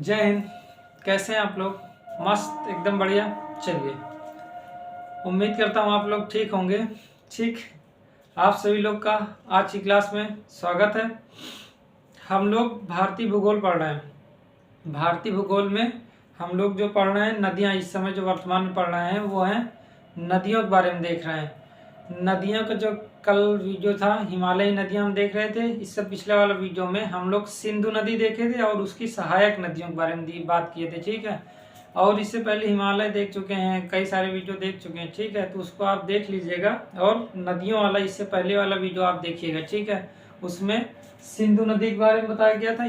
जय हिंद। कैसे हैं आप लोग? मस्त, एकदम बढ़िया। चलिए, उम्मीद करता हूँ आप लोग ठीक होंगे। ठीक, आप सभी लोग का आज की क्लास में स्वागत है। हम लोग भारतीय भूगोल पढ़ रहे हैं। भारतीय भूगोल में हम लोग जो पढ़ रहे हैं, नदियाँ इस समय जो वर्तमान में पढ़ रहे हैं वो हैं नदियों के बारे में देख रहे हैं। नदियों का जो कल वीडियो था, हिमालयी नदियाँ हम देख रहे थे। इससे पिछले वाला वीडियो में हम लोग सिंधु नदी देखे थे और उसकी सहायक नदियों के बारे में बात किए थे। ठीक है, और इससे पहले हिमालय देख चुके हैं, कई सारे वीडियो देख चुके हैं। ठीक है, तो उसको आप देख लीजिएगा और नदियों वाला इससे पहले वाला वीडियो आप देखिएगा। ठीक है, उसमें सिंधु नदी के बारे में बताया गया था।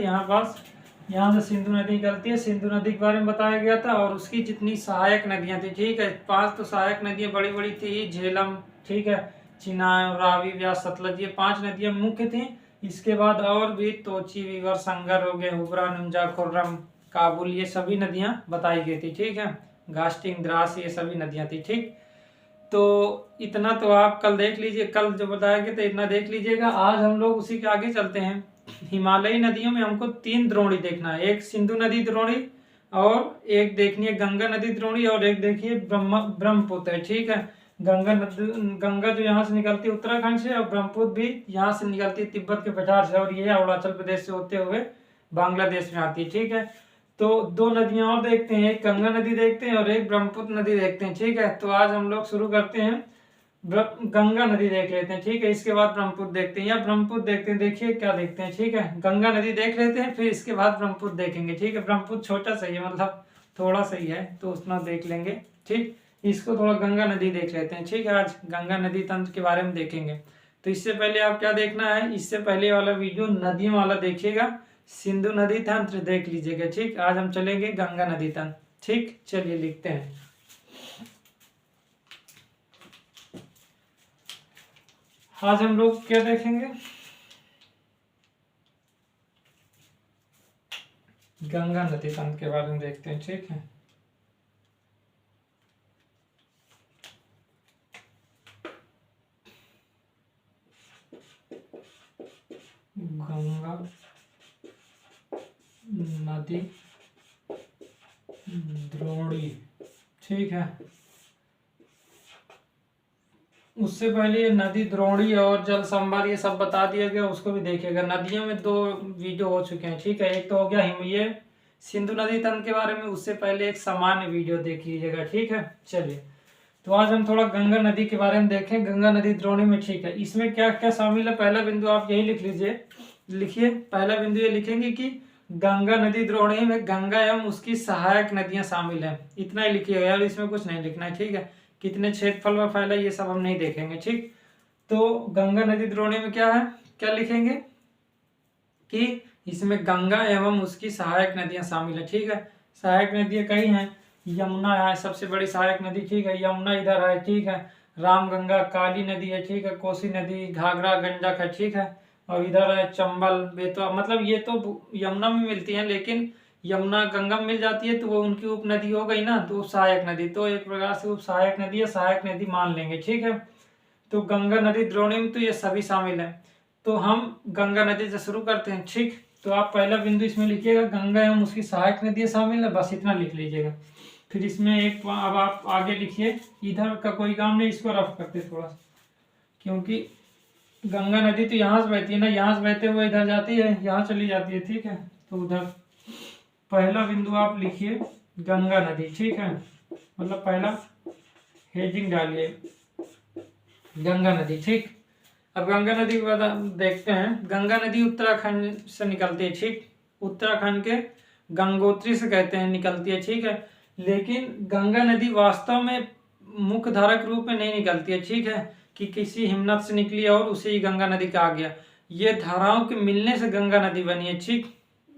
यहाँ से सिंधु नदी निकलती है, सिंधु नदी के बारे में बताया गया था और उसकी जितनी सहायक नदियाँ थी। ठीक है, 5 तो सहायक नदियाँ बड़ी बड़ी थी, झेलम, ठीक है, चिनाब, रावी, व्यास, सतलज, ये 5 नदियाँ मुख्य थी। इसके बाद और भी तोची, वीवर, संगर हो गए, हुबरा, नुंजा, खुर्रम, काबुल, ये सभी नदियाँ बताई गई थी। ठीक है, गास्टिंग, द्रास, ये सभी नदियाँ थी। ठीक, तो इतना तो आप कल देख लीजिए, कल जो बताया गया था इतना देख लीजिएगा। आज हम लोग उसी के आगे चलते हैं। हिमालयी नदियों में हमको 3 द्रोणी देखना है। एक सिंधु नदी द्रोणी, और एक देखनी है गंगा नदी द्रोणी, और एक देखिए ब्रह्मपुत्र है। ठीक है, गंगा जो यहाँ से निकलती है उत्तराखंड से, और ब्रह्मपुत्र भी यहाँ से निकलती है तिब्बत के पठार से, और ये अरुणाचल प्रदेश से होते हुए बांग्लादेश में आती है। ठीक है, तो 2 नदियां और देखते हैं, एक गंगा नदी देखते हैं और एक ब्रह्मपुत्र नदी देखते हैं। ठीक है, तो आज हम लोग शुरू करते हैं, गंगा नदी देख लेते हैं। ठीक है, इसके बाद ब्रह्मपुत्र देखते हैं, या ब्रह्मपुत्र देखते हैं। देखिए क्या देखते हैं। ठीक है, गंगा नदी देख लेते हैं, फिर इसके बाद ब्रह्मपुत्र देखेंगे। ठीक है, ब्रह्मपुत्र छोटा सा ही है, मतलब थोड़ा सा ही है, तो उतना देख लेंगे। ठीक, इसको थोड़ा गंगा नदी देख लेते हैं। ठीक है, आज गंगा नदी तंत्र के बारे में देखेंगे। तो इससे पहले आप क्या देखना है, इससे पहले वाला वीडियो नदियों वाला देखिएगा, सिंधु नदी तंत्र देख लीजिएगा। ठीक, आज हम चलेंगे गंगा नदी तंत्र। ठीक, चलिए लिखते हैं। आज हम लोग क्या देखेंगे, गंगा नदी तंत्र के बारे में देखते हैं। ठीक है, गंगा नदी द्रोणी। ठीक है, उससे पहले नदी द्रोणी और जल संभार ये सब बता दिया गया, उसको भी देखिएगा। नदियों में 2 वीडियो हो चुके हैं। ठीक है, एक तो हो गया ये सिंधु नदी तंत्र के बारे में, उससे पहले एक सामान्य वीडियो देख लीजिएगा। ठीक है, चलिए, तो आज हम थोड़ा गंगा नदी के बारे में देखें, गंगा नदी द्रोणी में। ठीक है, इसमें क्या क्या शामिल है, पहला बिंदु आप यही लिख लीजिए, लिखिए। पहला बिंदु ये लिखेंगे कि गंगा नदी द्रोणी में गंगा एवं उसकी सहायक नदियां शामिल हैं। इतना ही लिखिएगा यार, इसमें कुछ नहीं लिखना है। ठीक है, कितने क्षेत्रफल में फैला ये सब हम नहीं देखेंगे। ठीक, तो गंगा नदी द्रोणी में क्या है, क्या लिखेंगे कि इसमें गंगा एवं उसकी सहायक नदियां शामिल है। ठीक है, सहायक नदियां कई हैं, यमुना है सबसे बड़ी सहायक नदी। ठीक है, यमुना इधर है। ठीक है, रामगंगा, काली नदी है। ठीक है, कोसी नदी, घाघरा, गंडक है। ठीक है, और इधर है चंबल, बेतवा, मतलब ये तो यमुना में मिलती है, लेकिन यमुना गंगा में मिल जाती है तो वो उनकी उप नदी हो गई ना, तो सहायक नदी, तो एक प्रकार से उप सहायक नदी या सहायक नदी मान लेंगे। ठीक है, तो गंगा नदी द्रोणी में तो ये सभी शामिल है। तो हम गंगा नदी से शुरू करते हैं। ठीक, तो आप पहला बिंदु इसमें लिखिएगा, गंगा एवं उसकी सहायक नदियां शामिल है, बस इतना लिख लीजिएगा। फिर इसमें एक, अब आप आगे लिखिए, इधर का कोई काम नहीं, इसको रफ करते थोड़ा सा, क्योंकि गंगा नदी तो यहाँ से बहती है ना, यहाँ से बहते हुए इधर जाती है, यहाँ चली जाती है। ठीक है, तो उधर पहला बिंदु आप लिखिए गंगा नदी। ठीक है, मतलब पहला हेडिंग डालिए गंगा नदी। ठीक, अब गंगा नदी के बाद देखते हैं। गंगा नदी उत्तराखंड से निकलती है। ठीक, उत्तराखंड के गंगोत्री से कहते हैं निकलती है। ठीक है, लेकिन गंगा नदी वास्तव में मुख्य धारा के रूप में नहीं निकलती है। ठीक है, कि किसी हिमनद से निकली और उसे ही गंगा नदी कहा गया। ये धाराओं के मिलने से गंगा नदी बनी है। ठीक,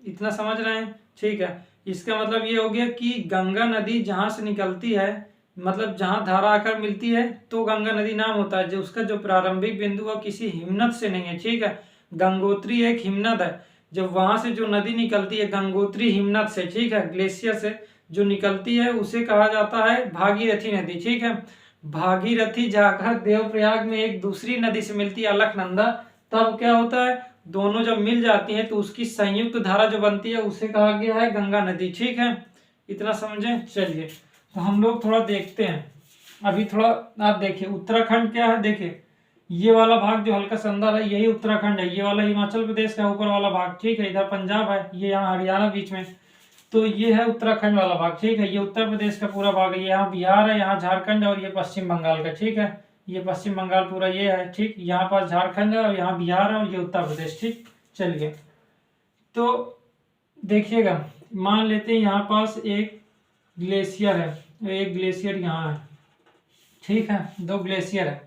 इतना समझ रहे हैं। ठीक है, इसका मतलब ये हो गया कि गंगा नदी जहाँ से निकलती है, मतलब जहाँ धारा आकर मिलती है, तो गंगा नदी नाम होता है। जो उसका जो प्रारंभिक बिंदु है किसी हिमनद से नहीं है। ठीक है, गंगोत्री एक हिमनद है, जब वहां से जो नदी निकलती है गंगोत्री हिमनद से, ठीक है, ग्लेशियर से जो निकलती है, उसे कहा जाता है भागीरथी नदी। ठीक है, भागीरथी जाकर देवप्रयाग में एक दूसरी नदी से मिलती है अलकनंदा, तब क्या होता है, दोनों जब मिल जाती हैं तो उसकी संयुक्त धारा जो बनती है उसे कहा गया है गंगा नदी। ठीक है, इतना समझे। चलिए तो हम लोग थोड़ा देखते हैं अभी थोड़ा। आप देखिए उत्तराखंड क्या है, देखिए ये वाला भाग जो हल्का सा अंदर है यही उत्तराखंड है, ये वाला हिमाचल प्रदेश का ऊपर वाला भाग। ठीक है, इधर पंजाब है, ये यहाँ हरियाणा बीच में, तो ये है उत्तराखंड वाला भाग। ठीक है, ये उत्तर प्रदेश का पूरा भाग है, यहाँ बिहार है, यहाँ झारखंड और ये पश्चिम बंगाल का। ठीक है, ये पश्चिम बंगाल पूरा ये है। ठीक, यहाँ पास झारखंड है और यहाँ बिहार है और ये उत्तर प्रदेश। ठीक, चलिए तो देखिएगा, मान लेते हैं यहाँ पास एक ग्लेशियर है, एक ग्लेशियर यहाँ है। ठीक है, दो ग्लेशियर है,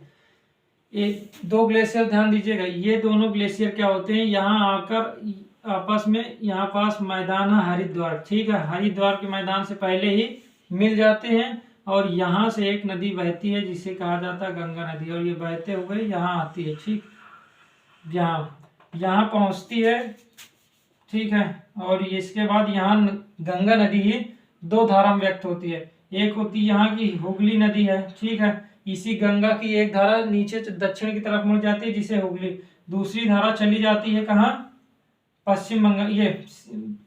एक दो ग्लेशियर ध्यान दीजिएगा, ये दोनों ग्लेशियर क्या होते हैं, यहाँ आकर आपस में यहाँ पास मैदान है हरिद्वार। ठीक है, हरिद्वार के मैदान से पहले ही मिल जाते हैं और यहाँ से एक नदी बहती है जिसे कहा जाता है गंगा नदी, और ये बहते हुए यहाँ आती है। ठीक, यहाँ पहुँचती है। ठीक है, और इसके बाद यहाँ गंगा नदी ही दो धारा में व्यक्त होती है, एक होती है यहाँ की हुगली नदी है। ठीक है, इसी गंगा की एक धारा नीचे दक्षिण की तरफ मुड़ जाती है जिसे हुगली, दूसरी धारा चली जाती है कहाँ, पश्चिम बंगाल, ये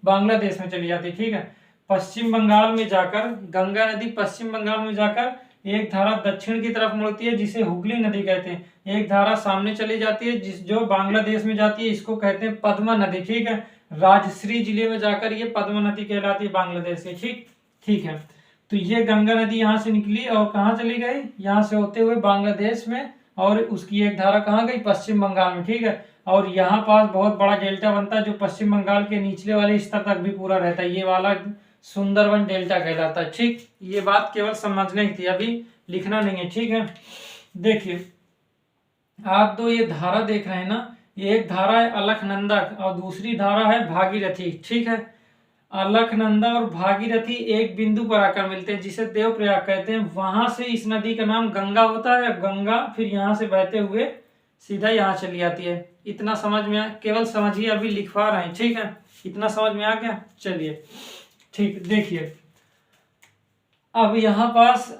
बांग्लादेश में चली जाती है। ठीक है, पश्चिम बंगाल में जाकर गंगा नदी पश्चिम बंगाल में जाकर एक धारा दक्षिण की तरफ मुड़ती है जिसे हुगली नदी कहते हैं, एक धारा सामने चली जाती है जिस जो बांग्लादेश में जाती है, इसको कहते हैं पद्मा नदी। ठीक है, राजश्री जिले में जाकर ये पद्मा नदी कहलाती है बांग्लादेश से। ठीक है, तो ये गंगा नदी यहाँ से निकली और कहाँ चली गई, यहाँ से होते हुए बांग्लादेश में, और उसकी एक धारा कहाँ गई, पश्चिम बंगाल में। ठीक है, और यहाँ पास बहुत बड़ा डेल्टा बनता है जो पश्चिम बंगाल के निचले वाले स्तर तक भी पूरा रहता है, ये वाला सुंदरवन डेल्टा कहलाता है। ठीक, ये बात केवल समझने की थी, अभी लिखना नहीं है। ठीक है, देखिए आप दो ये धारा देख रहे हैं ना, एक धारा है अलकनंदा और दूसरी धारा है भागीरथी। ठीक है, अलकनंदा और भागीरथी एक बिंदु पर आकर मिलते हैं जिसे देवप्रयाग कहते हैं, वहां से इस नदी का नाम गंगा होता है। गंगा फिर यहाँ से बहते हुए सीधा यहाँ चली आती है। इतना समझ में केवल समझिए, अभी लिखवा रहे हैं। ठीक है, इतना समझ में आ गया। चलिए ठीक, देखिए अब यहाँ पास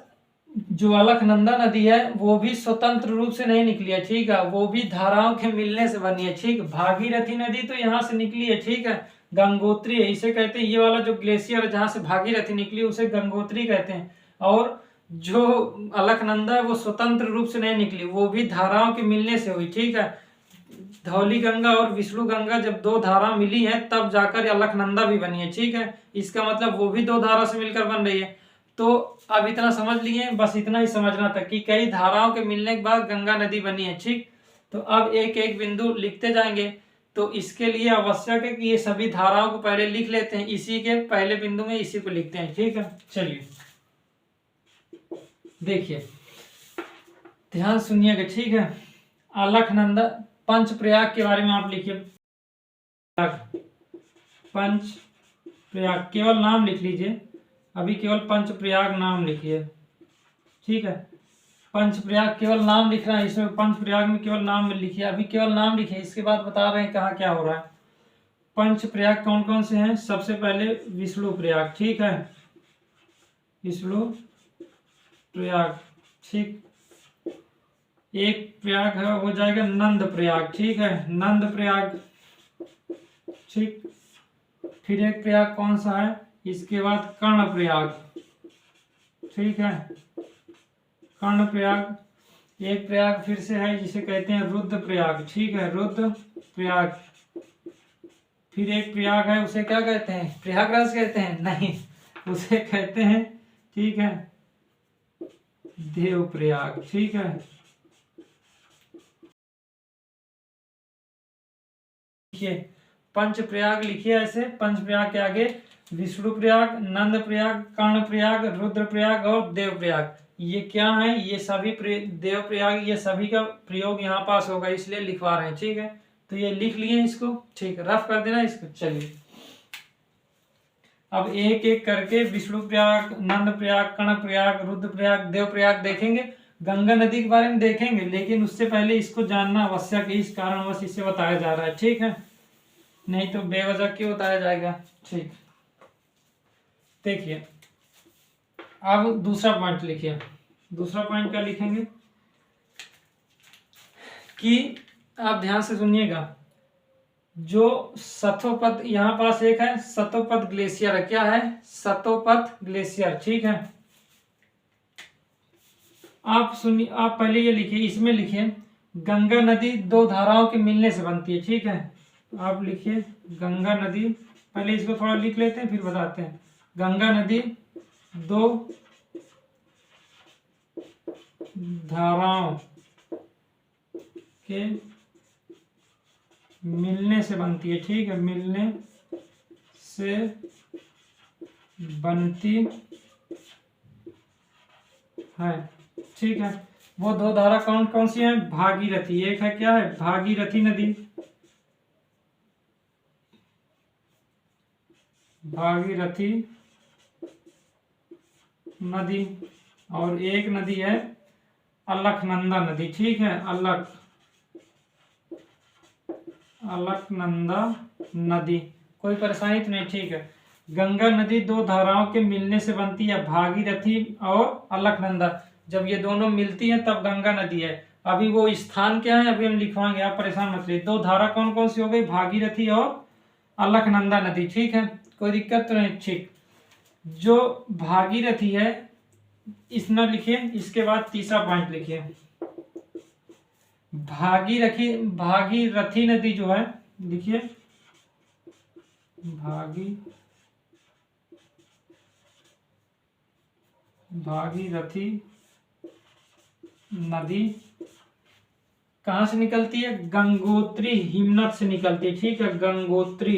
जो अलकनंदा नदी है वो भी स्वतंत्र रूप से नहीं निकली है। ठीक है, वो भी धाराओं के मिलने से बनी है। ठीक, भागीरथी नदी तो यहाँ से निकली है। ठीक है, गंगोत्री है इसे कहते हैं, ये वाला जो ग्लेशियर जहाँ से भागीरथी निकली उसे गंगोत्री कहते हैं, और जो अलकनंदा है वो स्वतंत्र रूप से नहीं निकली, वो भी धाराओं के मिलने से हुई। ठीक है, धौली गंगा और विष्णु गंगा जब दो धारा मिली है तब जाकर अलकनंदा भी बनी है। ठीक है, इसका मतलब वो भी दो धारा से मिलकर बन रही है। तो अब इतना समझ लिए, बस इतना ही समझना था कि कई धाराओं के मिलने के बाद गंगा नदी बनी है। ठीक, तो अब एक एक बिंदु लिखते जाएंगे, तो इसके लिए आवश्यक है कि ये सभी धाराओं को पहले लिख लेते हैं, इसी के पहले बिंदु में इसी को लिखते हैं। ठीक है, चलिए देखिए ध्यान सुनिएगा। ठीक है, अलकनंदा पंचप्रयाग के बारे में आप लिखिए, पंचप्रयाग केवल नाम लिख लीजिए, अभी केवल पंचप्रयाग नाम लिखिए। ठीक है, पंचप्रयाग केवल नाम लिख रहा है, इसमें पंचप्रयाग में केवल नाम में लिखिए, अभी केवल नाम लिखिए, इसके बाद बता रहे हैं कहाँ क्या हो रहा है। पंचप्रयाग कौन कौन से हैं, सबसे पहले विष्णु प्रयाग। ठीक है, विष्णु प्रयाग। ठीक, एक प्रयाग है हो जाएगा नंद प्रयाग। ठीक है, नंद प्रयाग। ठीक, फिर एक प्रयाग कौन सा है, इसके बाद कर्ण प्रयाग। ठीक है, कर्ण प्रयाग। एक प्रयाग फिर से है जिसे कहते हैं रुद्र प्रयाग। ठीक है, रुद्र प्रयाग। फिर एक प्रयाग है उसे क्या कहते हैं, प्रयागराज कहते हैं, नहीं उसे कहते हैं, ठीक है, देव प्रयाग। ठीक है, लिखिए पंच प्रयाग, लिखिए ऐसे, पंच प्रयाग के आगे विष्णु प्रयाग, नंद प्रयाग, कर्ण प्रयाग, रुद्र प्रयाग और देव प्रयाग। ये क्या है, ये सभी देव प्रयाग, ये सभी का प्रयोग यहाँ पास होगा, इसलिए लिखवा रहे हैं। ठीक है, तो ये लिख लिए इसको। ठीक है, रफ कर देना इसको। चलिए अब एक एक करके विष्णु प्रयाग, नंद प्रयाग, कर्ण प्रयाग, रुद्र प्रयाग, देव प्रयाग देखेंगे। गंगा नदी के बारे में देखेंगे, लेकिन उससे पहले इसको जानना आवश्यक है, इस कारणवश इसे बताया जा रहा है। ठीक है, नहीं तो बेवजह क्यों बताया जाएगा। ठीक, देखिए अब दूसरा पॉइंट लिखिए। दूसरा पॉइंट क्या लिखेंगे कि आप ध्यान से सुनिएगा जो सतोपत, यहाँ पास एक है सतोपत ग्लेशियर है। क्या है? सतोपत ग्लेशियर। ठीक है, आप सुनिए, आप पहले ये लिखिए, इसमें लिखिए गंगा नदी दो धाराओं के मिलने से बनती है। ठीक है, आप लिखिए गंगा नदी, पहले इसको थोड़ा लिख लेते हैं फिर बताते हैं। गंगा नदी दो धाराओं के मिलने से बनती है। ठीक है, मिलने से बनती है। ठीक है, वो दो धारा कौन कौन सी हैं? भागीरथी, एक है क्या है? भागीरथी नदी, भागीरथी नदी, और एक नदी है अलकनंदा नदी। ठीक है, अलकनंदा नदी। कोई परेशानी तो नहीं? ठीक है, गंगा नदी दो धाराओं के मिलने से बनती है, भागीरथी और अलकनंदा। जब ये दोनों मिलती हैं तब गंगा नदी है। अभी वो स्थान क्या है अभी हम लिखवाएंगे, आप परेशान मत रहिए। दो धारा कौन कौन सी हो गई? भागीरथी और अलकनंदा नदी। ठीक है, कोई दिक्कत तो नहीं? ठीक, जो भागीरथी है इस न लिखिए, इसके बाद तीसरा पॉइंट लिखिए। भागीरथी नदी जो है, लिखिए भागीरथी नदी कहाँ से निकलती है? गंगोत्री हिमनद से निकलती है। ठीक है, गंगोत्री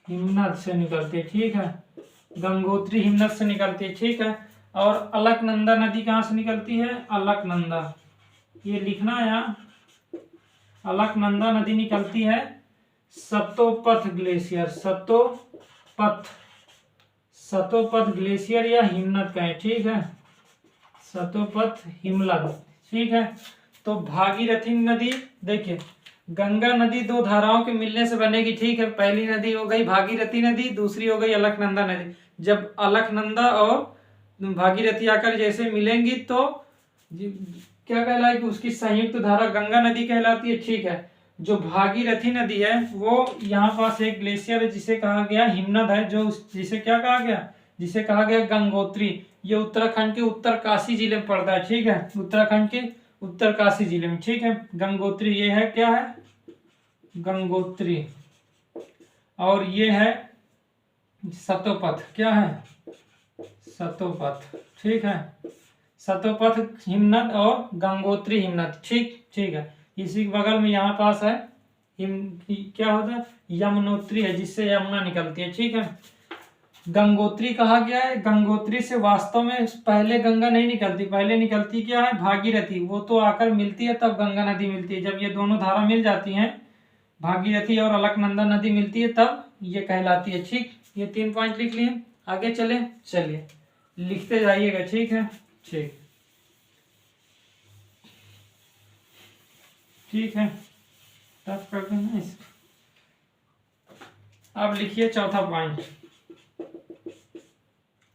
हिमनद से निकलती है। ठीक है, गंगोत्री हिमनद से निकलती है। ठीक है, और अलकनंदा नदी कहाँ से निकलती है? अलकनंदा, ये लिखना है यहाँ, अलकनंदा नदी निकलती है सतोपथ ग्लेशियर, सतोपथ ग्लेशियर या हिमनद का है। ठीक है, सतोपथ हिमनद। ठीक है, तो भागीरथी नदी, देखिए गंगा नदी दो धाराओं के मिलने से बनेगी। ठीक है, पहली नदी हो गई भागीरथी नदी, दूसरी हो गई अलकनंदा नदी। जब अलकनंदा और भागीरथी आकर जैसे मिलेंगी तो क्या कहलाएगी? उसकी संयुक्त धारा गंगा नदी कहलाती है। ठीक है, जो भागीरथी नदी है वो यहाँ पास एक ग्लेशियर है जिसे कहा गया हिमनद है, जो जिसे क्या कहा गया? जिसे कहा गया गंगोत्री। ये उत्तराखंड के उत्तरकाशी जिले में पड़ता है। ठीक है, उत्तराखंड के उत्तरकाशी जिले में। ठीक है, गंगोत्री, ये है क्या है? गंगोत्री, और ये है सतोपथ। क्या है? सतोपथ। ठीक है, सतोपथ हिमनद और गंगोत्री हिमनद। ठीक है, इसी के बगल में यहाँ पास है क्या होता है? यमुनोत्री है, जिससे यमुना निकलती है। ठीक है, गंगोत्री कहा गया है, गंगोत्री से वास्तव में पहले गंगा नहीं निकलती, पहले निकलती क्या है? भागीरथी। वो तो आकर मिलती है तब गंगा नदी मिलती है। जब ये दोनों धारा मिल जाती हैं, भागीरथी और अलकनंदा नदी मिलती है, तब ये कहलाती है। ठीक, ये 3 पॉइंट लिख लिए, आगे चलिए लिखते जाइएगा। ठीक है, ठीक है, टफ कर देना इसको। अब लिखिए चौथा पॉइंट,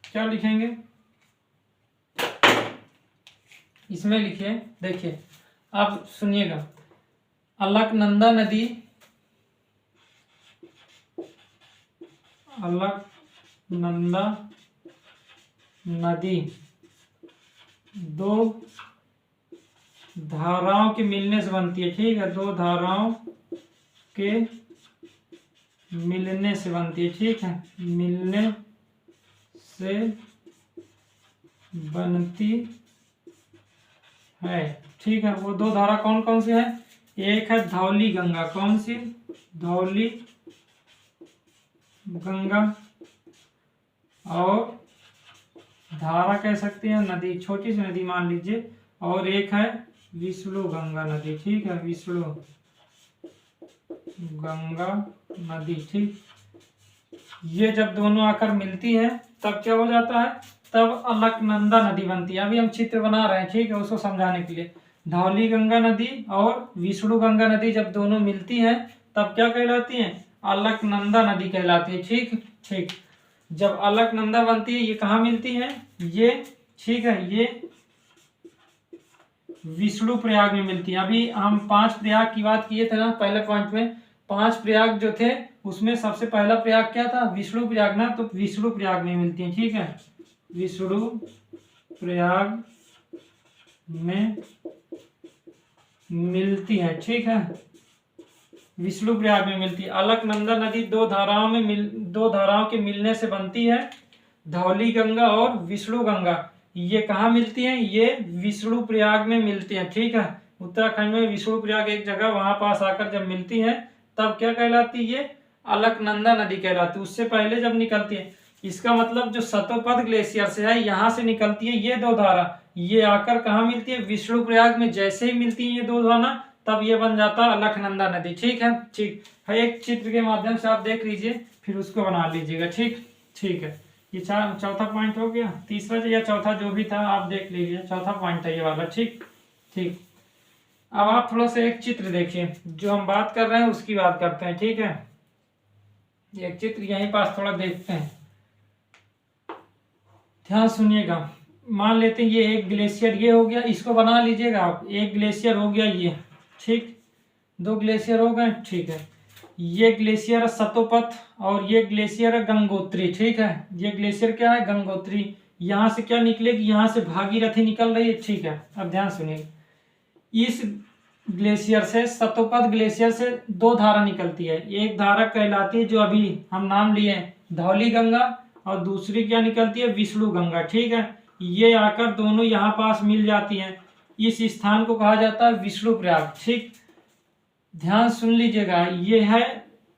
क्या लिखेंगे? इसमें लिखिए, देखिए आप सुनिएगा, अलकनंदा नदी दो धाराओं के मिलने से बनती है। ठीक है, दो धाराओं के मिलने से बनती है। ठीक है, मिलने से बनती है। ठीक है, वो दो धारा कौन कौन सी है? एक है धौली गंगा, कौन सी? धौली गंगा, और धारा कह सकते हैं नदी, छोटी सी नदी मान लीजिए, और एक है विष्णु गंगा नदी। ठीक है, विष्णु गंगा नदी। ठीक, ये जब दोनों आकर मिलती हैं तब क्या हो जाता है? तब अलकनंदा नदी बनती है। अभी हम चित्र बना रहे हैं, ठीक है, उसको समझाने के लिए। धौली गंगा नदी और विष्णु गंगा नदी जब दोनों मिलती हैं तब क्या कहलाती हैं? अलकनंदा नदी कहलाती है। ठीक, जब अलकनंदा बनती है, ये कहाँ मिलती है? ये, ठीक है, ये विष्णु प्रयाग में मिलती है। अभी हम 5 प्रयाग की बात किए थे ना पहले पॉइंट में, 5 प्रयाग जो थे उसमें सबसे पहला प्रयाग क्या था, विष्णु प्रयाग ना, तो विष्णु प्रयाग में मिलती है। ठीक है, विष्णु प्रयाग में मिलती है। ठीक है, विष्णु प्रयाग में मिलती है। अलकनंदा नदी दो धाराओं के मिलने से बनती है, धौली गंगा और विष्णु गंगा। ये कहाँ मिलती हैं, ये विष्णु प्रयाग में मिलती हैं। ठीक है, उत्तराखंड में विष्णु प्रयाग एक जगह, वहां पास आकर जब मिलती हैं तब क्या कहलाती है, ये अलकनंदा नदी कहलाती है। उससे पहले जब निकलती है, इसका मतलब जो सतोपद ग्लेशियर से है यहाँ से निकलती है ये दो धारा, ये आकर कहाँ मिलती है, विष्णु प्रयाग में। जैसे ही मिलती है ये दो धारा तब ये बन जाता है अलकनंदा नदी। ठीक है, ठीक है, एक चित्र के माध्यम से आप देख लीजिए, फिर उसको बना लीजिएगा। ठीक, ठीक है, ये चौथा पॉइंट हो गया। तीसरा या चौथा जो भी था आप देख लीजिए, चौथा पॉइंट है ये वाला। ठीक, ठीक, अब आप थोड़ा सा एक चित्र देखिए, जो हम बात कर रहे हैं उसकी बात करते हैं। ठीक है, एक चित्र यहीं पास थोड़ा देखते हैं, ध्यान सुनिएगा। मान लेते हैं ये एक ग्लेशियर ये हो गया, इसको बना लीजिएगा आप, एक ग्लेशियर हो गया ये। ठीक, 2 ग्लेशियर हो गए। ठीक है, ये ग्लेशियर है सतोपथ और ये ग्लेशियर है गंगोत्री। ठीक है, ये ग्लेशियर क्या है, गंगोत्री। यहाँ से क्या निकलेगी, यहाँ से भागीरथी निकल रही है। ठीक है, अब ध्यान सुनिए, इस ग्लेशियर से, सतोपथ ग्लेशियर से 2 धारा निकलती है। एक धारा कहलाती है जो अभी हम नाम लिए धौली गंगा, और दूसरी क्या निकलती है, विष्णु गंगा। ठीक है, ये आकर दोनों यहाँ पास मिल जाती हैं। इस स्थान को कहा जाता है विष्णु प्रयाग। ठीक, ध्यान सुन लीजिएगा, ये है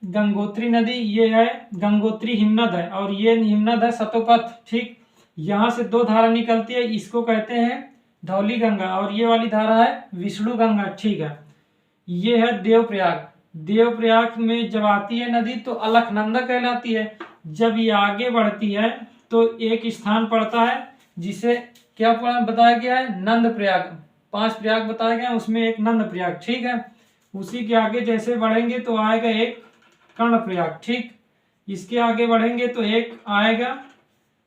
गंगोत्री नदी, ये है गंगोत्री हिमनद है, और ये हिमनद है सतोपथ। ठीक, यहाँ से 2 धारा निकलती है, इसको कहते हैं धौली गंगा, और ये वाली धारा है विष्णु गंगा। ठीक है, ये है देवप्रयाग। देवप्रयाग में जब आती है नदी तो अलकनंदा कहलाती है। जब ये आगे बढ़ती है तो एक स्थान पड़ता है जिसे क्या बताया गया है, नंद प्रयाग। 5 प्रयाग बताया गया, उसमें एक नंद प्रयाग। ठीक है, उसी के आगे जैसे बढ़ेंगे तो आएगा एक कर्ण प्रयाग। ठीक, इसके आगे बढ़ेंगे तो एक आएगा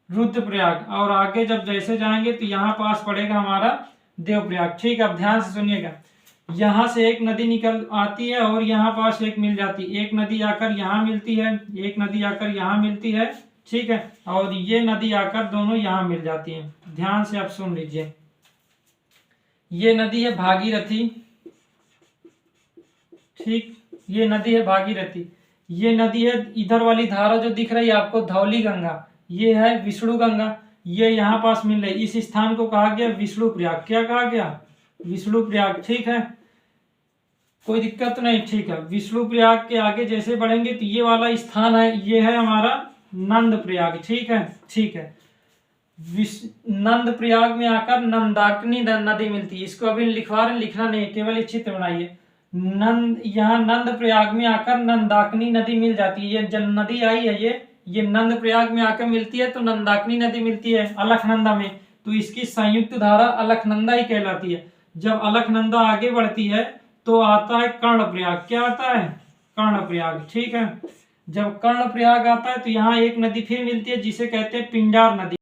रुद्रप्रयाग, और आगे जब जैसे जाएंगे तो यहाँ पास पड़ेगा हमारा देवप्रयाग। ठीक, अब ध्यान से सुनिएगा, यहाँ से एक नदी निकल आती है और यहाँ पास एक मिल जाती है। एक नदी आकर यहाँ मिलती है, एक नदी आकर यहाँ मिलती है। ठीक है, और ये नदी आकर दोनों यहाँ मिल जाती है। ध्यान से आप सुन लीजिए, ये नदी है भागीरथी। ठीक, ये नदी है भागीरथी। ये नदी है, इधर वाली धारा जो दिख रही है आपको धौली गंगा, ये है विष्णु गंगा। ये यहाँ पास मिल रही, इस स्थान को कहा गया विष्णु प्रयाग। क्या कहा गया, विष्णु प्रयाग। ठीक है, कोई दिक्कत नहीं। ठीक है, विष्णु प्रयाग के आगे जैसे बढ़ेंगे तो ये वाला स्थान है, ये है हमारा नंद प्रयाग। ठीक है, ठीक है, नंद प्रयाग में आकर नंदाकिनी नदी मिलती है। इसको अभी लिखवा रहे, लिखना नहीं, केवल ये चित्र बनाइए। यहाँ नंद प्रयाग में आकर नंदाकिनी नदी मिल जाती है। ये जब नदी आई है ये नंद प्रयाग में आकर मिलती है तो नंदाकिनी नदी मिलती है अलकनंदा में, तो इसकी संयुक्त धारा अलकनंदा ही कहलाती है। जब अलकनंदा आगे बढ़ती है तो आता है कर्णप्रयाग। क्या आता है, कर्णप्रयाग। ठीक है, जब कर्णप्रयाग आता है तो यहाँ एक नदी फिर मिलती है जिसे कहते हैं पिंडार नदी।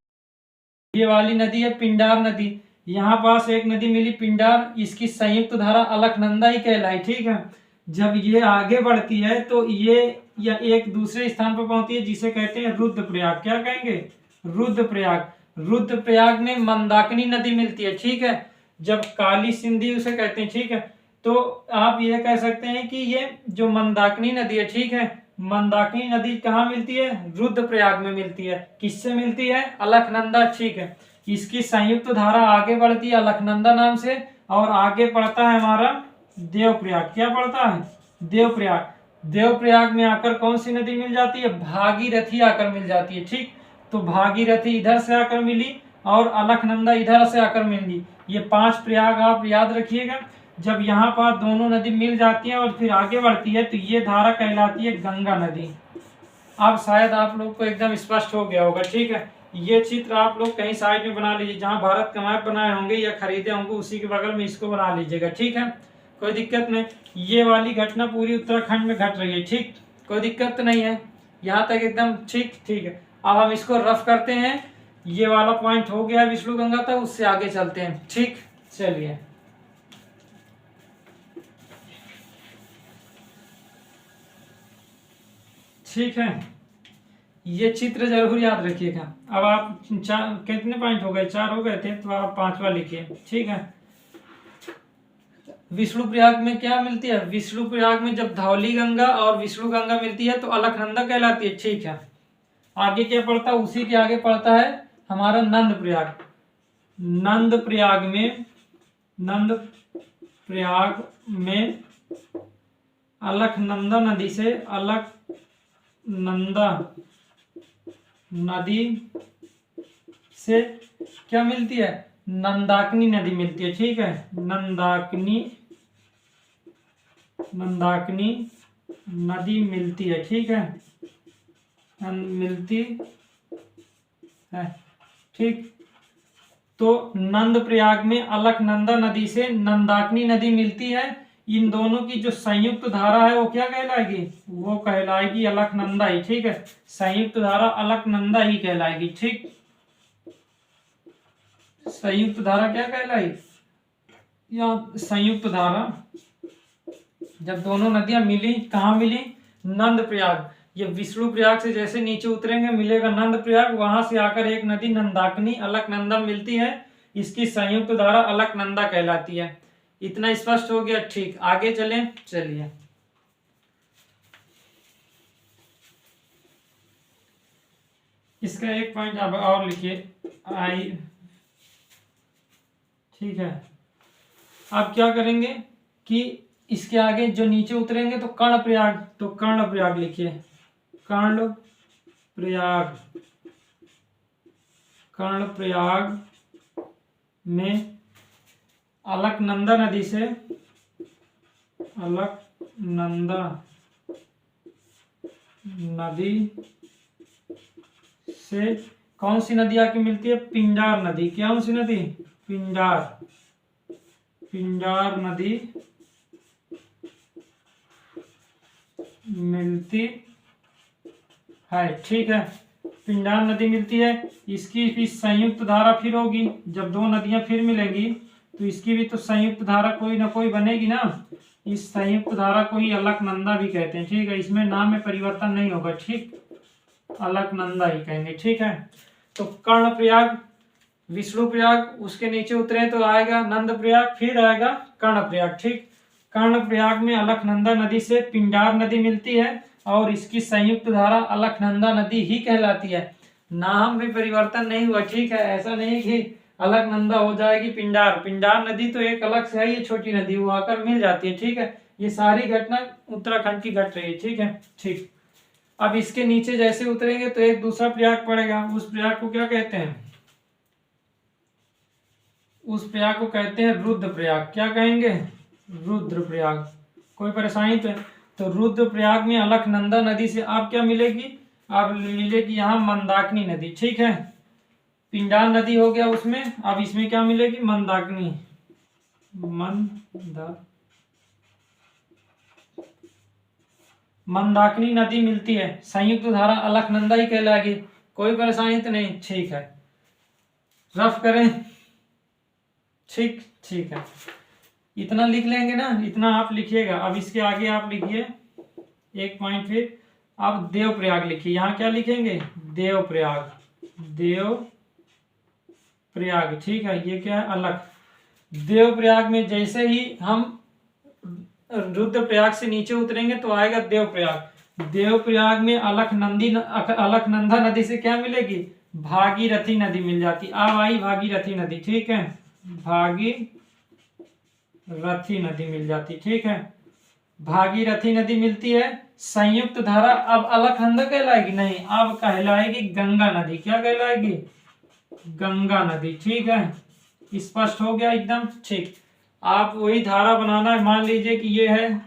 ये वाली नदी है पिंडार नदी। यहाँ पास एक नदी मिली पिंडार, इसकी संयुक्त धारा अलकनंदा ही कहलाई। ठीक है, जब ये आगे बढ़ती है तो ये या एक दूसरे स्थान पर पहुंचती है जिसे कहते हैं रुद्रप्रयाग। क्या कहेंगे, रुद्रप्रयाग। रुद्रप्रयाग में मंदाकिनी नदी मिलती है। ठीक है, जब काली सिंधी उसे कहते हैं। ठीक है, तो आप ये कह सकते हैं कि ये जो मंदाकिनी नदी है, ठीक है, मंदाकिनी नदी कहाँ मिलती है, रुद्रप्रयाग में मिलती है। किससे मिलती है, अलकनंदा। ठीक है, इसकी संयुक्त धारा आगे बढ़ती है अलकनंदा नाम से, और आगे पड़ता है हमारा देवप्रयाग। क्या पड़ता है, देवप्रयाग। देवप्रयाग में आकर कौन सी नदी मिल जाती है, भागीरथी आकर मिल जाती है। ठीक, तो भागीरथी इधर से आकर मिली और अलकनंदा इधर से आकर मिली। ये 5 प्रयाग आप याद रखिएगा। जब यहाँ पर दोनों नदी मिल जाती हैं और फिर आगे बढ़ती है तो ये धारा कहलाती है गंगा नदी। अब शायद आप लोग को एकदम स्पष्ट हो गया होगा। ठीक है, ये चित्र आप लोग कहीं साइड में बना लीजिए, जहाँ भारत का मैप बनाए होंगे या खरीदे होंगे उसी के बगल में इसको बना लीजिएगा। ठीक है, कोई दिक्कत नहीं। ये वाली घटना पूरी उत्तराखंड में घट रही है। ठीक, कोई दिक्कत नहीं है यहाँ तक एकदम ठीक। ठीक है, अब हम इसको रफ करते हैं। ये वाला पॉइंट हो गया विष्णु गंगा तक, उससे आगे चलते हैं। ठीक, चलिए ठीक है, ये चित्र जरूर याद रखिएगा। अब आप कितने पॉइंट हो गए, 4 हो गए थे, तो आप 5वां लिखिए। ठीक है, विष्णु प्रयाग में क्या मिलती है, विष्णु प्रयाग में जब धौली गंगा और विष्णु गंगा मिलती है तो अलकनंदा कहलाती है। ठीक है, आगे क्या पड़ता है, उसी के आगे पड़ता है हमारा नंद प्रयाग। नंद प्रयाग में अलकनंदा नदी से क्या मिलती है, नंदाकिनी नदी मिलती है। ठीक है, नंदाकिनी नदी मिलती है। ठीक है, मिलती है। ठीक, तो नंद प्रयाग में अलकनंदा नदी से नंदाकिनी नदी मिलती है। इन दोनों की जो संयुक्त धारा है वो क्या कहलाएगी, वो कहलाएगी अलकनंदा ही। ठीक है, संयुक्त धारा अलकनंदा ही कहलाएगी। ठीक, संयुक्त धारा क्या कहलाएगी, या संयुक्त धारा जब दोनों नदियां मिली, कहाँ मिली, नंद प्रयाग। ये विष्णु प्रयाग से जैसे नीचे उतरेंगे मिलेगा नंद प्रयाग, वहां से आकर एक नदी नंदाकिनी अलकनंदा मिलती है, इसकी संयुक्त धारा अलकनंदा कहलाती है। इतना स्पष्ट हो गया। ठीक, आगे चलें, चलिए इसका एक पॉइंट आप और लिखिए, आई। ठीक है, आप क्या करेंगे कि इसके आगे जो नीचे उतरेंगे तो कर्ण प्रयाग, तो कर्ण प्रयाग लिखिए, कर्ण प्रयाग में अलकनंदा नदी से कौन सी नदी आके मिलती है, पिंजार नदी। कौन सी नदी, पिंजार नदी मिलती है। ठीक है, पिंजार नदी मिलती है, इसकी भी संयुक्त धारा फिर होगी। जब दो नदियां फिर मिलेंगी तो इसकी भी तो संयुक्त धारा कोई ना कोई बनेगी ना, इस संयुक्त धारा को ही अलकनंदा भी कहते हैं। ठीक है, इसमें नाम में परिवर्तन नहीं होगा। ठीक, अलकनंदा ही कहेंगे। ठीक है, तो कर्ण प्रयाग, विष्णु प्रयाग, उसके नीचे उतरे तो आएगा नंद प्रयाग, फिर आएगा कर्ण प्रयाग। ठीक, कर्ण प्रयाग में अलकनंदा नदी से पिंजार नदी मिलती है और इसकी संयुक्त धारा अलकनंदा नदी ही कहलाती है। नाम में परिवर्तन नहीं हुआ। ठीक है, ऐसा नहीं कि अलकनंदा हो जाएगी पिंजार नदी तो एक अलग से है, ये छोटी नदी, वो आकर मिल जाती है। ठीक है, ये सारी घटना उत्तराखंड की घट रही है। ठीक है, ठीक, अब इसके नीचे जैसे उतरेंगे तो एक दूसरा प्रयाग पड़ेगा, उस प्रयाग को क्या कहते हैं, उस प्रयाग को कहते हैं रुद्र प्रयाग। क्या कहेंगे, रुद्र प्रयाग। कोई परेशानी तो रुद्र प्रयाग में अलकनंदा नदी से आप क्या मिलेगी, आप मिलेगी यहाँ मंदाकिनी नदी। ठीक है, पिंडार नदी हो गया उसमें, अब इसमें क्या मिलेगी, मंदाकिनी मंदाकिनी नदी मिलती है, संयुक्त धारा अलकनंदा ही कहलाएगी। कोई परेशानी तो नहीं। ठीक है, रफ करें। ठीक, ठीक है, इतना लिख लेंगे ना, इतना आप लिखिएगा। अब इसके आगे आप लिखिए एक पॉइंट, फिर आप देव प्रयाग लिखिए। यहाँ क्या लिखेंगे, देव प्रयाग। ठीक है, ये क्या है, अलग। देव प्रयाग में जैसे ही हम रुद्र प्रयाग से नीचे उतरेंगे तो आएगा देव प्रयाग। देव प्रयाग में अलकनंदा नदी से क्या मिलेगी, भागीरथी नदी मिल जाती। अब आई भागीरथी नदी। ठीक है, भागीरथी नदी मिल जाती। ठीक है, भागीरथी नदी मिलती है, संयुक्त धारा अब अलकनंदा कहलाएगी नहीं, अब कहलाएगी गंगा नदी। क्या कहलाएगी, गंगा नदी। ठीक है, स्पष्ट हो गया एकदम। ठीक, आप वही धारा बनाना है, मान लीजिए कि ये है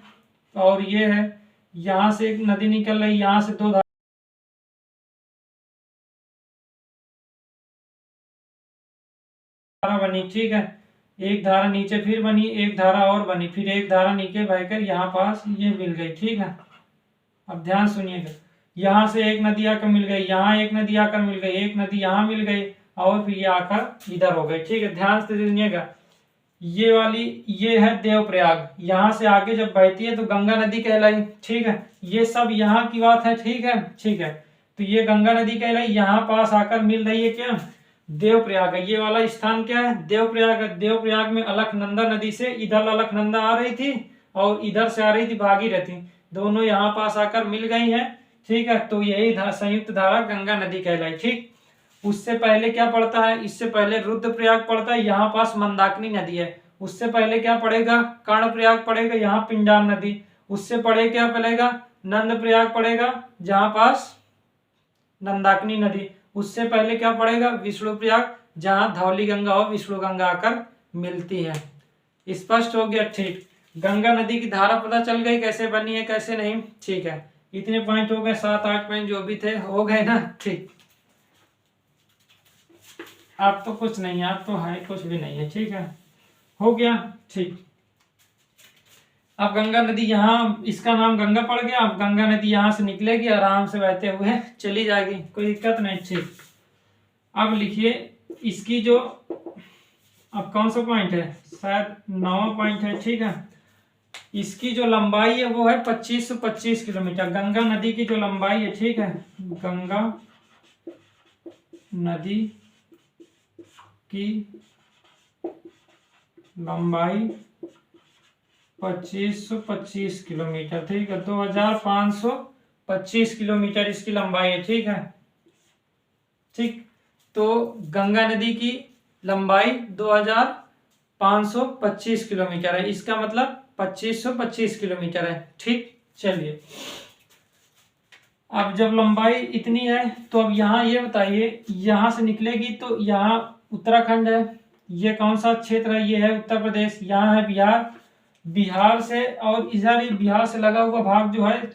और ये है, यहां से एक नदी निकल रही, यहां से दो धारा बनी। ठीक है, एक धारा नीचे फिर बनी, एक धारा और बनी, फिर एक धारा नीचे बहकर यहाँ पास ये मिल गई। ठीक है, अब ध्यान सुनिएगा, यहाँ से एक नदी आकर मिल गई, यहाँ एक नदी आकर मिल गई, एक नदी यहाँ मिल गई और फिर ये आकर इधर हो गई। ठीक है, ध्यान से सुनिएगा, ये वाली ये है देवप्रयाग, यहाँ से आगे जब बहती है तो गंगा नदी कहलाई, ठीक है। ये सब यहाँ की बात है, ठीक है, ठीक है। तो ये गंगा नदी कहलाई, यहाँ पास आकर मिल रही है क्या, देवप्रयाग है। ये वाला स्थान क्या है, देवप्रयाग है। देवप्रयाग में अलकनंदा नदी से इधर अलकनंदा आ रही थी और इधर से आ रही थी भागीरथी, दोनों यहाँ पास आकर मिल गई हैं, ठीक है। तो यही संयुक्त धारा गंगा नदी कहलाई, ठीक। उससे पहले क्या पड़ता है, इससे पहले रुद्रप्रयाग पड़ता है, यहाँ पास मंदाकिनी नदी है। उससे पहले क्या पड़ेगा, कर्णप्रयाग पड़ेगा, यहाँ पिंडार नदी। उससे पड़े क्या पड़ेगा, नंदप्रयाग पड़ेगा, जहाँ पास नंदाकिनी नदी। उससे पहले क्या पड़ेगा, विष्णुप्रयाग, जहाँ धौली गंगा और विष्णु गंगा आकर मिलती है। स्पष्ट हो गया, ठीक। गंगा नदी की धारा पता चल गई कैसे बनी है कैसे नहीं, ठीक है। इतने पॉइंट हो गए, 7-8 पॉइंट जो भी थे हो गए ना, ठीक। आप तो कुछ नहीं है, आप तो है कुछ भी नहीं है, ठीक है, हो गया, ठीक। अब गंगा नदी यहाँ, इसका नाम गंगा पड़ गया। अब गंगा नदी यहाँ से निकलेगी, आराम से बहते हुए चली जाएगी, कोई दिक्कत नहीं, ठीक। अब लिखिए इसकी जो, अब कौन सा पॉइंट है, शायद 9वां पॉइंट है, ठीक है। इसकी जो लंबाई है वो है 2525 किलोमीटर। गंगा नदी की जो लंबाई है, ठीक है, गंगा नदी की लंबाई 2525 किलोमीटर, ठीक है। 2525 किलोमीटर इसकी लंबाई है, ठीक है, ठीक। तो गंगा नदी की लंबाई 2525 किलोमीटर है, इसका मतलब 2525 किलोमीटर है, ठीक। चलिए, अब जब लंबाई इतनी है तो अब यहाँ ये बताइए, यहाँ से निकलेगी तो यहाँ उत्तराखंड है, ये कौन सा क्षेत्र है, ये है उत्तर प्रदेश, यहाँ है बिहार, बिहार से और इधर ही बिहार से लगा हुआ भाग जो है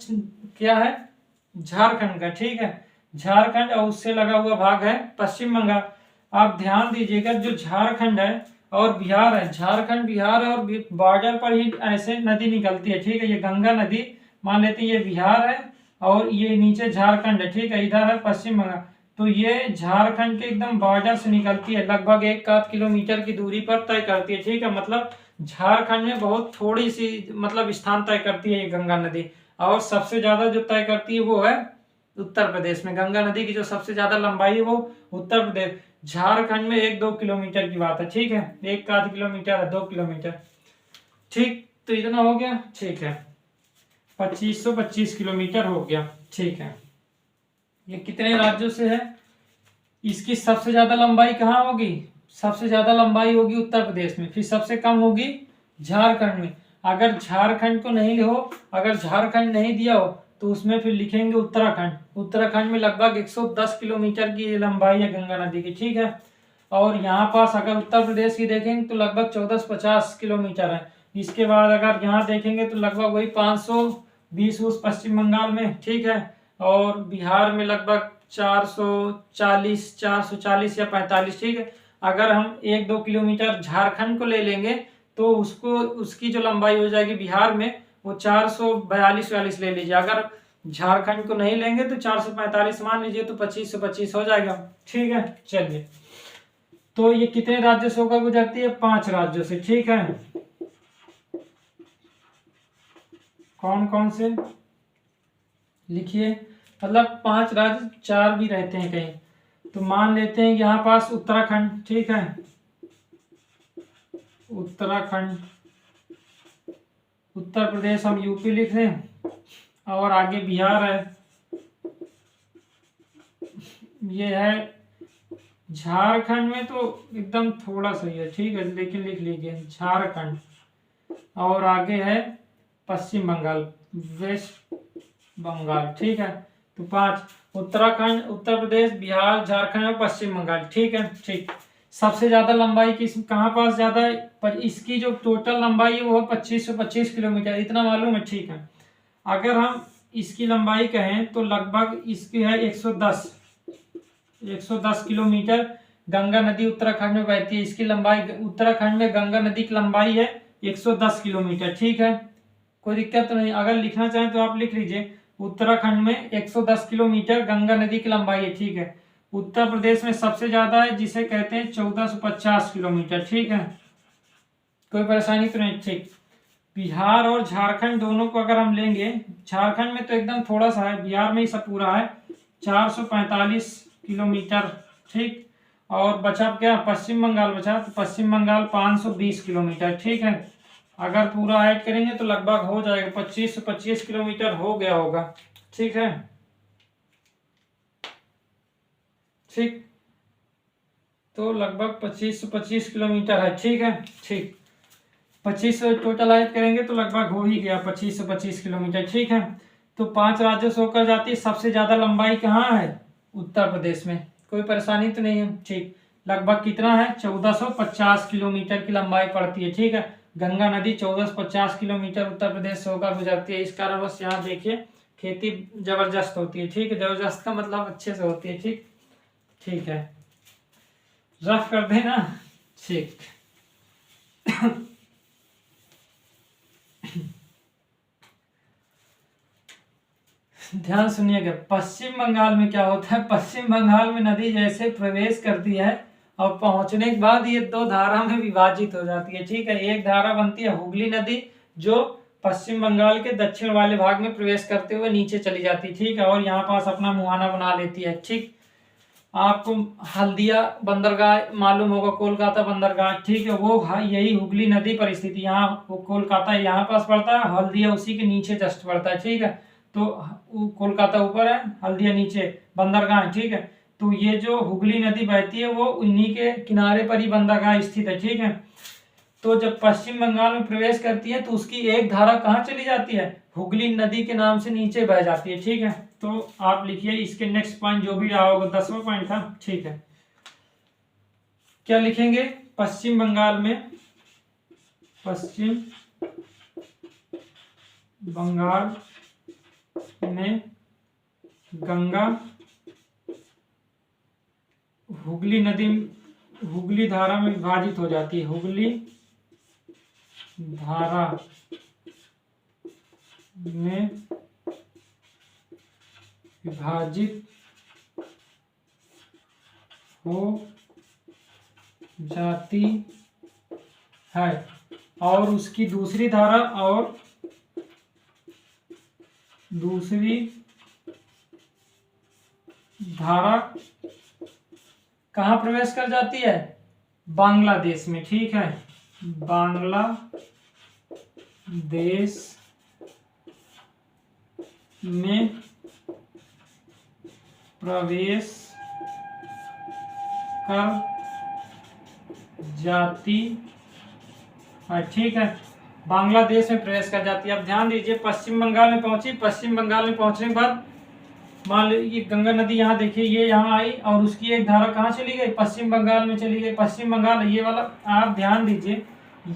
क्या है, झारखंड का, ठीक है, झारखंड, और उससे लगा हुआ भाग है पश्चिम बंगाल। आप ध्यान दीजिएगा, जो झारखंड है और बिहार है, झारखंड बिहार और बॉर्डर पर ही ऐसे नदी निकलती है, ठीक है। ये गंगा नदी मान लेते हैं, ये बिहार है और ये नीचे झारखंड है, ठीक है, इधर है पश्चिम बंगाल। तो ये झारखंड के एकदम बॉर्डर से निकलती है, लगभग 1 किलोमीटर की दूरी पर तय करती है, ठीक है। मतलब झारखंड में बहुत थोड़ी सी मतलब स्थान तय करती है ये गंगा नदी, और सबसे ज्यादा जो तय करती है वो है उत्तर प्रदेश में। गंगा नदी की जो सबसे ज्यादा लंबाई है वो उत्तर प्रदेश, झारखंड में 1-2 किलोमीटर की बात है, ठीक है, 1 किलोमीटर है, 2 किलोमीटर, ठीक। तो इतना हो गया, ठीक है, 2525 किलोमीटर हो गया, ठीक है। ये कितने राज्यों से है, इसकी सबसे ज्यादा लंबाई कहाँ होगी, सबसे ज्यादा लंबाई होगी उत्तर प्रदेश में, फिर सबसे कम होगी झारखंड में। अगर झारखंड को नहीं हो, अगर झारखंड नहीं दिया हो तो उसमें फिर लिखेंगे उत्तराखंड। उत्तराखंड में लगभग 110 किलोमीटर की लंबाई है गंगा नदी की, ठीक है। और यहाँ पास अगर उत्तर प्रदेश की देखेंगे तो लगभग 1450 किलोमीटर है। इसके बाद अगर यहाँ देखेंगे तो लगभग वही 520 उस पश्चिम बंगाल में, ठीक है। और बिहार में लगभग 440 या 45, ठीक है। अगर हम 1-2 किलोमीटर झारखंड को ले लेंगे तो उसको, उसकी जो लंबाई हो जाएगी बिहार में वो 442 ले लीजिए। अगर झारखंड को नहीं लेंगे तो 445 मान लीजिए, तो 2525 हो जाएगा, ठीक है। चलिए, तो ये कितने राज्यों से होकर गुजरती है, 5 राज्यों से, ठीक है। कौन कौन से लिखिए, मतलब 5 राज्य, 4 भी रहते हैं कहीं, तो मान लेते हैं यहाँ पास उत्तराखंड, ठीक है, उत्तराखंड, उत्तर प्रदेश हम यूपी लिख दें, और आगे बिहार है, ये है झारखंड में तो एकदम थोड़ा सही है, ठीक है, लेकिन लिख लीजिए झारखंड, और आगे है पश्चिम बंगाल, वेस्ट बंगाल, ठीक है। तो 5, उत्तराखंड, उत्तर प्रदेश, बिहार, झारखंड और पश्चिम बंगाल, ठीक है, ठीक। सबसे ज्यादा लंबाई किस कहाँ पास ज्यादा है, पर इसकी जो टोटल लंबाई है वो 2525 किलोमीटर, इतना मालूम है, ठीक है। अगर हम इसकी लंबाई कहें तो लगभग इसकी है 110 किलोमीटर। गंगा नदी उत्तराखंड में बहती है, इसकी लंबाई, उत्तराखंड में गंगा नदी की लंबाई है 110 किलोमीटर, ठीक है, कोई दिक्कत तो नहीं। अगर लिखना चाहें तो आप लिख लीजिए, उत्तराखंड में 110 किलोमीटर गंगा नदी की लंबाई है, ठीक है। उत्तर प्रदेश में सबसे ज्यादा है, जिसे कहते हैं 1450 किलोमीटर, ठीक है। कोई परेशानी तो नहीं, ठीक। बिहार और झारखंड दोनों को अगर हम लेंगे, झारखंड में तो एकदम थोड़ा सा है, बिहार में ही सब पूरा है 445 किलोमीटर, ठीक। और बचा क्या, पश्चिम बंगाल बचा, तो पश्चिम बंगाल 520 किलोमीटर, ठीक है। अगर पूरा ऐड करेंगे तो लगभग हो जाएगा 25 से 25 किलोमीटर हो गया होगा, ठीक है, ठीक। तो लगभग 25 से 25 किलोमीटर है, ठीक है, ठीक। 25 से टोटल ऐड करेंगे तो लगभग हो ही गया 25 से 25 किलोमीटर, ठीक है। तो 5 राज्यों से होकर जाती है। सबसे ज्यादा लंबाई कहाँ है, उत्तर प्रदेश में। कोई परेशानी तो नहीं है, ठीक। लगभग कितना है, 1450 किलोमीटर की लंबाई पड़ती है, ठीक है। गंगा नदी 1450 किलोमीटर उत्तर प्रदेश से होकर गुजरती है। इस कारण बस यहाँ देखिए खेती जबरदस्त होती है, ठीक है। जबरदस्त का मतलब अच्छे से होती है, ठीक, ठीक है। रफ कर देना, ठीक। ध्यान सुनिएगा, पश्चिम बंगाल में क्या होता है, पश्चिम बंगाल में नदी जैसे प्रवेश करती है और पहुंचने के बाद ये दो धारा में विभाजित हो जाती है, ठीक है। एक धारा बनती है हुगली नदी, जो पश्चिम बंगाल के दक्षिण वाले भाग में प्रवेश करते हुए नीचे चली जाती है, ठीक है, और यहाँ पास अपना मुहाना बना लेती है, ठीक। आपको हल्दिया बंदरगाह मालूम होगा, कोलकाता बंदरगाह, ठीक है, वो यही हुगली नदी पर स्थित, यहाँ वो कोलकाता यहाँ पास पड़ता है, हल्दिया उसी के नीचे जस्ट पड़ता है, ठीक है। तो कोलकाता ऊपर है, हल्दिया नीचे, बंदरगाह, ठीक है। तो ये जो हुगली नदी बहती है वो उन्हीं के किनारे पर ही बंदरगाह स्थित है, ठीक है। तो जब पश्चिम बंगाल में प्रवेश करती है तो उसकी एक धारा कहाँ चली जाती है, हुगली नदी के नाम से नीचे बह जाती है, ठीक है। तो आप लिखिए इसके नेक्स्ट पॉइंट जो भी रहा होगा, 10वां पॉइंट था, ठीक है। क्या लिखेंगे, पश्चिम बंगाल में, पश्चिम बंगाल में गंगा हुगली नदी, हुगली धारा में विभाजित हो जाती है, हुगली धारा में विभाजित हो जाती है। और उसकी दूसरी धारा, और दूसरी धारा कहाँ प्रवेश कर जाती है, बांग्लादेश में, ठीक है, बांग्लादेश में प्रवेश कर जाती है, ठीक है, बांग्लादेश में प्रवेश कर जाती है। अब ध्यान दीजिए, पश्चिम बंगाल में पहुंची, पश्चिम बंगाल में पहुंचने के बाद मान लीजिए गंगा नदी यहाँ देखिए, ये यहाँ आई और उसकी एक धारा कहाँ चली गई, पश्चिम बंगाल में चली गई। पश्चिम बंगाल ये वाला, आप ध्यान दीजिए,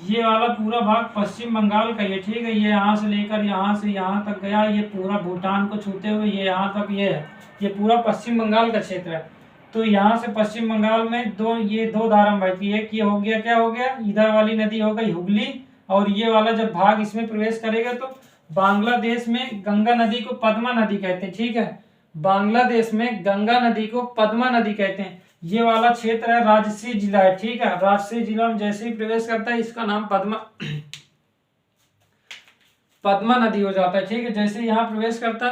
ये वाला पूरा भाग पश्चिम बंगाल का, ये ठीक है, ये यहाँ से लेकर यहाँ से यहाँ तक गया, ये पूरा भूटान को छूते हुए ये यहाँ तक ये है, ये पूरा पश्चिम बंगाल का क्षेत्र है। तो यहाँ से पश्चिम बंगाल में ये दो धारा बहती है, ये हो गया, क्या हो गया, इधर वाली नदी हो गई हुगली, और ये वाला जब भाग इसमें प्रवेश करेगा तो बांग्लादेश में गंगा नदी को पद्मा नदी कहते हैं, ठीक है, बांग्लादेश में गंगा नदी को पद्मा नदी कहते हैं। ये वाला क्षेत्र है राजसी जिला है, ठीक है, राजसी जिला में जैसे ही प्रवेश करता है इसका नाम पद्मा नदी हो जाता है, ठीक है। जैसे यहाँ प्रवेश करता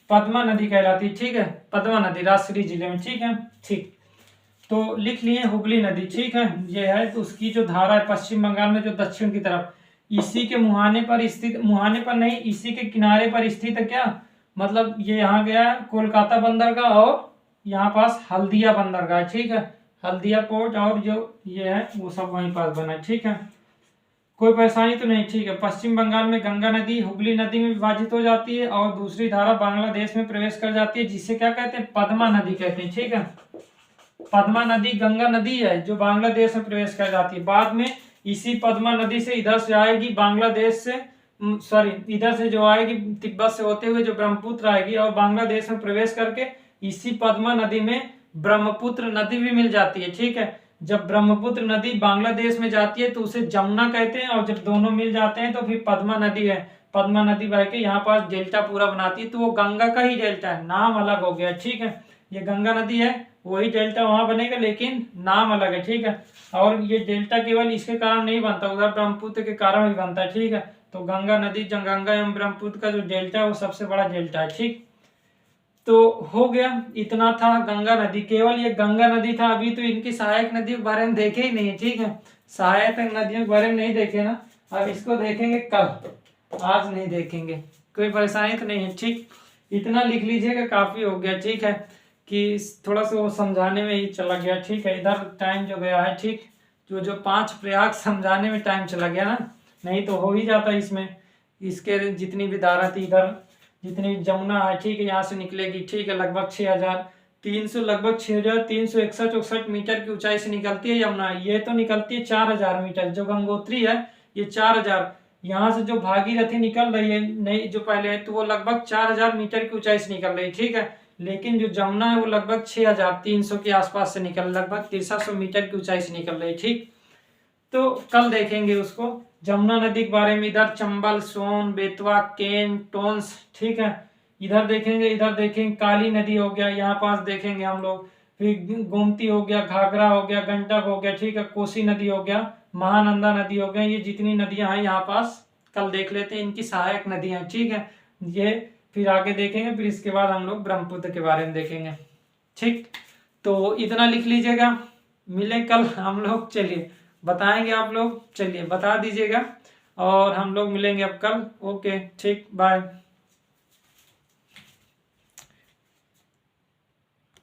पद्मा नदी कहलाती है, ठीक है, पद्मा नदी राजश्री जिले में, ठीक है, ठीक। तो लिख लिए हुगली नदी, ठीक है, ये है। तो उसकी जो धारा है पश्चिम बंगाल में जो दक्षिण की तरफ, इसी के मुहाने पर स्थित, मुहाने पर नहीं, इसी के किनारे पर स्थित है, क्या मतलब, ये यहाँ गया कोलकाता बंदरगाह और यहाँ पास हल्दिया बंदरगाह, ठीक है, हल्दिया पोर्ट, और जो ये है वो सब वहीं पास बना है, ठीक है। कोई परेशानी तो नहीं, ठीक है। पश्चिम बंगाल में गंगा नदी हुगली नदी में विभाजित हो जाती है और दूसरी धारा बांग्लादेश में प्रवेश कर जाती है, जिसे क्या कहते हैं, पद्मा नदी कहते हैं, ठीक है। पद्मा नदी गंगा नदी है जो बांग्लादेश में प्रवेश कर जाती है। बाद में इसी पद्मा नदी से इधर से आएगी बांग्लादेश से, सॉरी, इधर से जो आएगी तिब्बत से होते हुए जो ब्रह्मपुत्र आएगी और बांग्लादेश में प्रवेश करके इसी पद्मा नदी में ब्रह्मपुत्र नदी भी मिल जाती है, ठीक है। जब ब्रह्मपुत्र नदी बांग्लादेश में जाती है तो उसे जमुना कहते हैं, और जब दोनों मिल जाते हैं तो फिर पद्मा नदी है। पद्मा नदी बह के यहाँ पास डेल्टा पूरा बनाती है, तो वो गंगा का ही डेल्टा है, नाम अलग हो गया, ठीक है। ये गंगा नदी है वही डेल्टा वहां बनेगा, लेकिन नाम अलग है, ठीक है। और ये डेल्टा केवल इसके कारण नहीं बनता, उधर ब्रह्मपुत्र के कारण भी बनता है, ठीक है। तो गंगा नदी, गंगा एवं ब्रह्मपुत्र का जो डेल्टा है वो सबसे बड़ा डेल्टा है, ठीक। तो हो गया, इतना था गंगा नदी, केवल ये गंगा नदी था। अभी तो इनकी सहायक नदियों के बारे में देखे ही नहीं है, ठीक है। सहायक नदियों के बारे में नहीं देखे ना, अब इसको देखेंगे कल, आज नहीं देखेंगे, कोई परेशानी तो नहीं है, ठीक। इतना लिख लीजिएगा, काफी हो गया, ठीक है। कि थोड़ा सा वो समझाने में ही चला गया, ठीक है, इधर टाइम जो गया है, ठीक। जो 5 प्रयाग समझाने में टाइम चला गया ना, नहीं तो हो ही जाता इसमें। इसके जितनी भी धारा थी इधर, जितनी जमुना है, ठीक है, यहाँ से निकलेगी, ठीक है, लगभग 6300, लगभग 6361 मीटर की ऊंचाई से निकलती है यमुना। ये तो निकलती है 4000 मीटर, जो गंगोत्री है ये 4000। यहाँ से जो भागीरथी निकल रही है नहीं, जो पहले है, तो वो लगभग 4000 मीटर की ऊंचाई से निकल रही है, ठीक है। लेकिन जो जमुना है वो लगभग 6300 के आसपास से निकल, लगभग 6300 मीटर की ऊंचाई से निकल रही है, ठीक। तो कल देखेंगे उसको, जमुना नदी के बारे में। इधर चंबल, सोन, बेतवा, केन, टोंस, ठीक है, इधर देखेंगे काली नदी हो गया, यहाँ पास देखेंगे हम लोग। फिर गोमती हो गया, घाघरा हो गया, गंडक हो गया, ठीक है, कोसी नदी हो गया, महानंदा नदी हो गया। ये जितनी नदियां हैं यहाँ पास कल देख लेते हैं, इनकी सहायक नदियां हैं, ठीक है। ये फिर आगे देखेंगे, फिर इसके बाद हम लोग ब्रह्मपुत्र के बारे में देखेंगे, ठीक। तो इतना लिख लीजिएगा, मिले कल हम लोग, चलिए बताएंगे, आप लोग चलिए बता दीजिएगा, और हम लोग मिलेंगे अब कल। ओके, ठीक, बाय।